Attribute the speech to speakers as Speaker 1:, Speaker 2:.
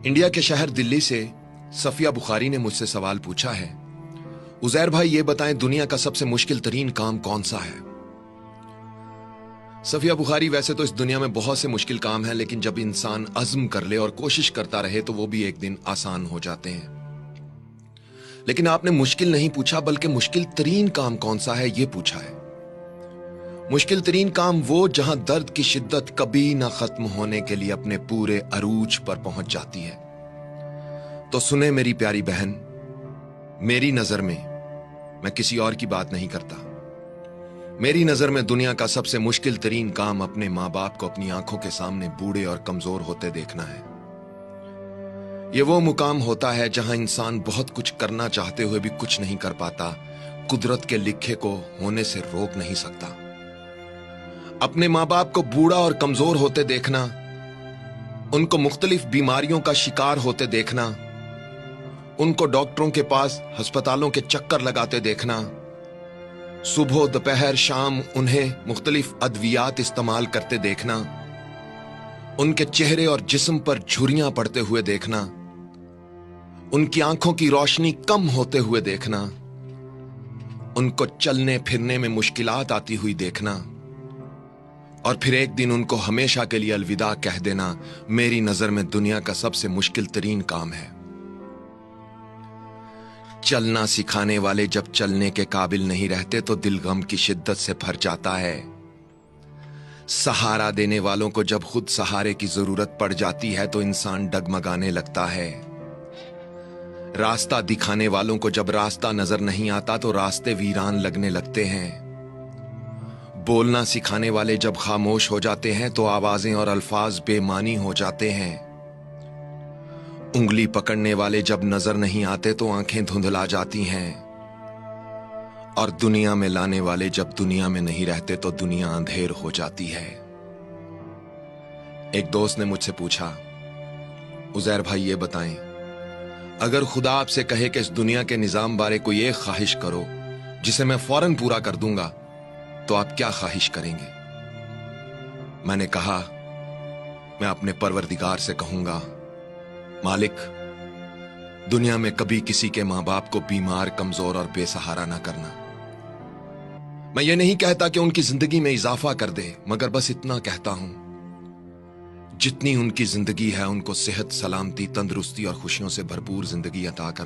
Speaker 1: India के शहर दिल्ली से सफिया बुखारी ने मुझसे सवाल पूछा है, उजैर भाई ये बताएं दुनिया का सबसे मुश्किल तरीन काम कौन सा है। सफिया बुखारी, वैसे तो इस दुनिया में बहुत से मुश्किल काम हैं, लेकिन जब इंसान अज़्म कर ले और कोशिश करता रहे तो वो भी एक दिन आसान हो जाते हैं। लेकिन आपने मुश्किल नहीं पूछा, बल्कि मुश्किल तरीन काम कौन सा है ये पूछा है। मुश्किल तरीन काम वो जहां दर्द की शिद्दत कभी ना खत्म होने के लिए अपने पूरे अरूज पर पहुंच जाती है। तो सुने मेरी प्यारी बहन, मेरी नजर में, मैं किसी और की बात नहीं करता, मेरी नजर में दुनिया का सबसे मुश्किल तरीन काम अपने मां बाप को अपनी आंखों के सामने बूढ़े और कमजोर होते देखना है। यह वो मुकाम होता है जहां इंसान बहुत कुछ करना चाहते हुए भी कुछ नहीं कर पाता, कुदरत के लिखे को होने से रोक नहीं सकता। अपने मां बाप को बूढ़ा और कमजोर होते देखना, उनको मुख्तलिफ बीमारियों का शिकार होते देखना, उनको डॉक्टरों के पास अस्पतालों के चक्कर लगाते देखना, सुबह दोपहर शाम उन्हें मुख्तलिफ अद्वियात इस्तेमाल करते देखना, उनके चेहरे और जिस्म पर झुर्रियां पड़ते हुए देखना, उनकी आंखों की रोशनी कम होते हुए देखना, उनको चलने फिरने में मुश्किलात आती हुई देखना, और फिर एक दिन उनको हमेशा के लिए अलविदा कह देना, मेरी नजर में दुनिया का सबसे मुश्किल तरीन काम है। चलना सिखाने वाले जब चलने के काबिल नहीं रहते तो दिल गम की शिद्दत से भर जाता है। सहारा देने वालों को जब खुद सहारे की जरूरत पड़ जाती है तो इंसान डगमगाने लगता है। रास्ता दिखाने वालों को जब रास्ता नजर नहीं आता तो रास्ते वीरान लगने लगते हैं। बोलना सिखाने वाले जब खामोश हो जाते हैं तो आवाजें और अल्फाज बेमानी हो जाते हैं। उंगली पकड़ने वाले जब नजर नहीं आते तो आंखें धुंधला जाती हैं। और दुनिया में लाने वाले जब दुनिया में नहीं रहते तो दुनिया अंधेर हो जाती है। एक दोस्त ने मुझसे पूछा, उजैर भाई ये बताएं, अगर खुदा आपसे कहे कि इस दुनिया के निजाम बारे कोई एक ख्वाहिश करो जिसे मैं फौरन पूरा कर दूंगा, तो आप क्या ख्वाहिश करेंगे? मैंने कहा, मैं अपने परवरदिगार से कहूंगा, मालिक, दुनिया में कभी किसी के मां बाप को बीमार, कमजोर और बेसहारा ना करना। मैं ये नहीं कहता कि उनकी जिंदगी में इजाफा कर दे, मगर बस इतना कहता हूं, जितनी उनकी जिंदगी है उनको सेहत, सलामती, तंदुरुस्ती और खुशियों से भरपूर जिंदगी अता करना।